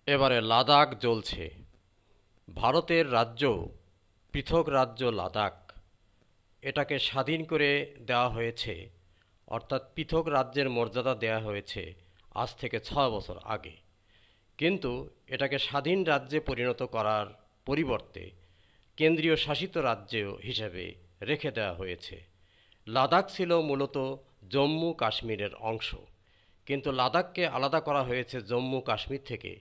এবারে লাদাখ জ্বলছে। ভারতের রাজ্য, পৃথক রাজ্য লাদাখ, এটাকে স্বাধীন করে দেওয়া হয়েছে, অর্থাৎ পৃথক রাজ্যের মর্যাদা দেওয়া হয়েছে আজ থেকে 6 বছর আগে। কিন্তু এটাকে স্বাধীন রাজ্যে পরিণত করার পরিবর্তে কেন্দ্রীয় শাসিত রাজ্য হিসেবে রেখে দেওয়া হয়েছে। লাদাখ ছিল মূলত জম্মু কাশ্মীরের অংশ, কিন্তু লাদাখকে আলাদা করা হয়েছে জম্মু কাশ্মীর থেকে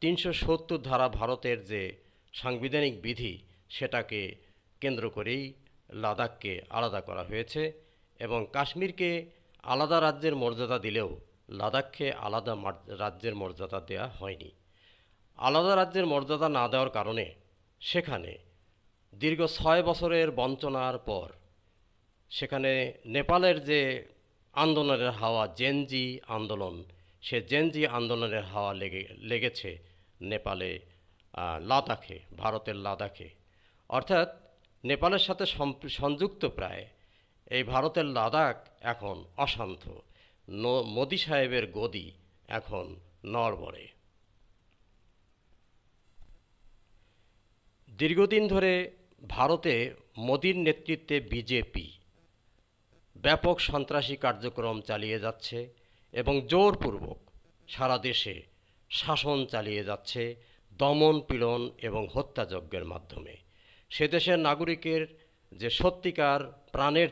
৩৭০ ধারা ভারতের যে সাংবিধানিক বিধি, সেটাকে কেন্দ্র করেই লাদাখকে আলাদা করা হয়েছে। এবং কাশ্মীরকে আলাদা রাজ্যের মর্যাদা দিলেও লাদাখকে আলাদা রাজ্যের মর্যাদা দেওয়া হয়নি। আলাদা রাজ্যের মর্যাদা না দেওয়ার কারণে সেখানে দীর্ঘ 6 বছরের বঞ্চনার পর সেখানে নেপালের যে আন্দোলনের হাওয়া, জেনজি আন্দোলন, সে জেনজি আন্দোলনের হাওয়া লেগেছে নেপালে, লাদাখে, ভারতের লাদাখে। অর্থাৎ নেপালের সাথে সংযুক্ত প্রায় এই ভারতের লাদাখ এখন অশান্ত। মোদি সাহেবের গদি এখন নড়বড়ে। দীর্ঘদিন ধরে ভারতে মোদির নেতৃত্বে বিজেপি ব্যাপক সন্ত্রাসী কার্যক্রম চালিয়ে যাচ্ছে এবং জোরপূর্বক সারা দেশে শাসন চালিয়ে যাচ্ছে দমন পীড়ন এবং হত্যাযজ্ঞের মাধ্যমে। সে দেশের নাগরিকের যে সত্যিকার প্রাণের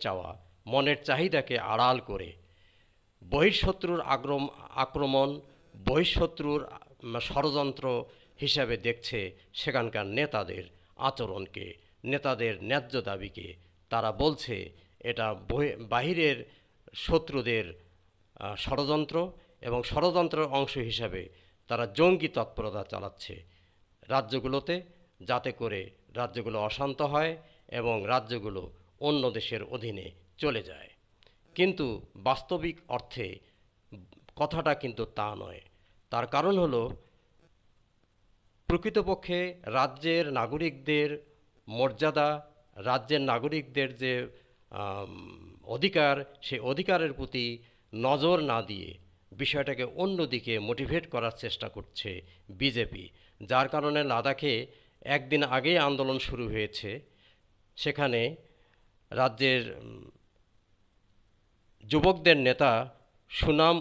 চাওয়া, মনের চাহিদাকে আড়াল করে বহিঃশত্রুর আক্রমণ, বহিঃশত্রুর ষড়যন্ত্র হিসাবে দেখছে সেখানকার নেতাদের আচরণকে, নেতাদের ন্যায্য দাবিকে। তারা বলছে এটা বাহিরের শত্রুদের ষড়যন্ত্র, এবং ষড়যন্ত্রের অংশ হিসাবে তারা জঙ্গি তৎপরতা চালাচ্ছে রাজ্যগুলোতে, যাতে করে রাজ্যগুলো অশান্ত হয় এবং রাজ্যগুলো অন্য দেশের অধীনে চলে যায়। কিন্তু বাস্তবিক অর্থে কথাটা কিন্তু তা নয়। তার কারণ হলো, প্রকৃতপক্ষে রাজ্যের নাগরিকদের মর্যাদা, রাজ্যের নাগরিকদের যে অধিকার, সেই অধিকারের প্রতি নজর না দিয়ে বিষয়টাকে অন্যদিকে মোটিভেট করার চেষ্টা করছে বিজেপি। যার কারণে লাদাখে একদিন আগেই আন্দোলন শুরু হয়েছে। সেখানে রাজ্যের যুবকদের নেতা সুনাম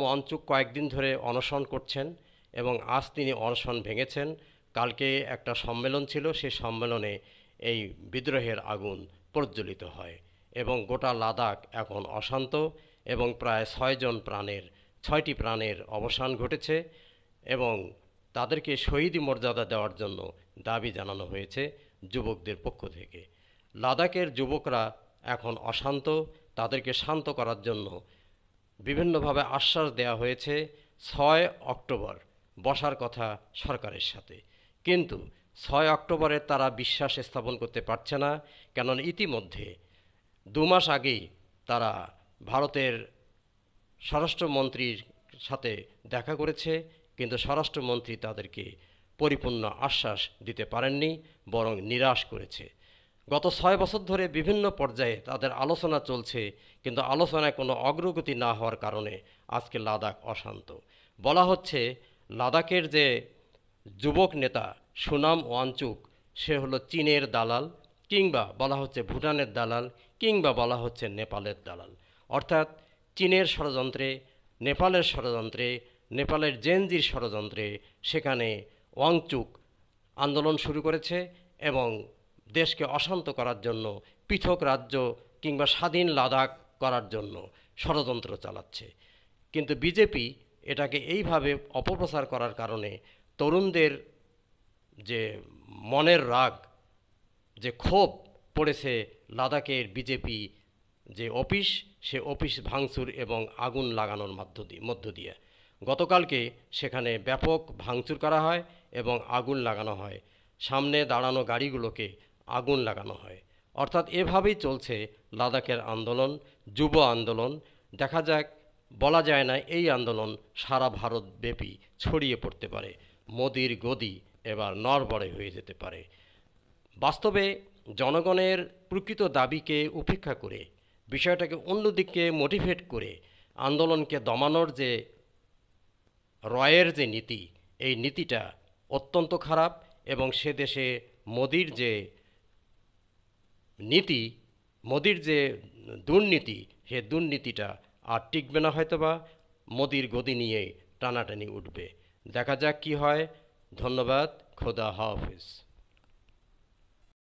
ওয়াংচুক কয়েকদিন ধরে অনশন করছেন এবং আজ তিনি অনশন ভেঙেছেন। কালকে একটা সম্মেলন ছিল, সেই সম্মেলনে এই বিদ্রোহের আগুন প্রজ্বলিত হয় এবং গোটা লাদাখ এখন অশান্ত এবং প্রায় 6টি প্রাণের অবসান ঘটেছে এবং তাদেরকে শহীদি মর্যাদা দেওয়ার জন্য দাবি জানানো হয়েছে যুবকদের পক্ষ থেকে। লাদাখের যুবকরা এখন অশান্ত, তাদেরকে শান্ত করার জন্য বিভিন্নভাবে আশ্বাস দেওয়া হয়েছে 6 অক্টোবর বসার কথা সরকারের সাথে। কিন্তু 6 অক্টোবরে তারা বিশ্বাস স্থাপন করতে পারছে না, কেননা ইতিমধ্যে 2 মাস আগেই তারা ভারতের স্বরাষ্ট্রমন্ত্রীর সাথে দেখা করেছে, কিন্তু স্বরাষ্ট্রমন্ত্রী তাদেরকে পরিপূর্ণ আশ্বাস দিতে পারেননি, বরং নিরাশ করেছে। গত 6 বছর ধরে বিভিন্ন পর্যায়ে তাদের আলোচনা চলছে, কিন্তু আলোচনায় কোনো অগ্রগতি না হওয়ার কারণে আজকে লাদাখ অশান্ত। বলা হচ্ছে লাদাখের যে যুবক নেতা সুনাম ওয়াংচুক, সে হলো চীনের দালাল, কিংবা বলা হচ্ছে ভুটানের দালাল, কিংবা বলা হচ্ছে নেপালের দালাল। অর্থাৎ চীনের ষড়যন্ত্রে, নেপালের ষড়যন্ত্রে, নেপালের জেনজির ষড়যন্ত্রে সেখানে ওয়াংচুক আন্দোলন শুরু করেছে এবং দেশকে অশান্ত করার জন্য, পৃথক রাজ্য কিংবা স্বাধীন লাদাখ করার জন্য ষড়যন্ত্র চালাচ্ছে। কিন্তু বিজেপি এটাকে এইভাবে অপপ্রচার করার কারণে তরুণদের যে মনের রাগ, যে ক্ষোভ পড়েছে লাদাখের বিজেপি যে অফিস, সে অফিস ভাঙচুর এবং আগুন লাগানোর মধ্য দিয়ে গতকালকে সেখানে ব্যাপক ভাঙচুর করা হয় এবং আগুন লাগানো হয়, সামনে দাঁড়ানো গাড়িগুলোকে আগুন লাগানো হয়। অর্থাৎ এভাবেই চলছে লাদাখের আন্দোলন, যুব আন্দোলন। দেখা যাক, বলা যায় না এই আন্দোলন সারা ভারতব্যাপী ছড়িয়ে পড়তে পারে, মোদির গদি এবার নড়বড়ে হয়ে যেতে পারে। বাস্তবে জনগণের প্রকৃত দাবিকে উপেক্ষা করে, বিষয়টাকে অন্যদিকে মোটিভেট করে আন্দোলনকে দমানোর যে রয়ের যে নীতি, এই নীতিটা অত্যন্ত খারাপ এবং সে দেশে মোদির যে নীতি, মোদির যে দুর্নীতি, সে দুর্নীতিটা আর টিকবে না, হয়তোবা মোদির গদি নিয়ে টানাটানি উঠবে। দেখা যাক কি হয়। ধন্যবাদ। খোদা হাফেজ।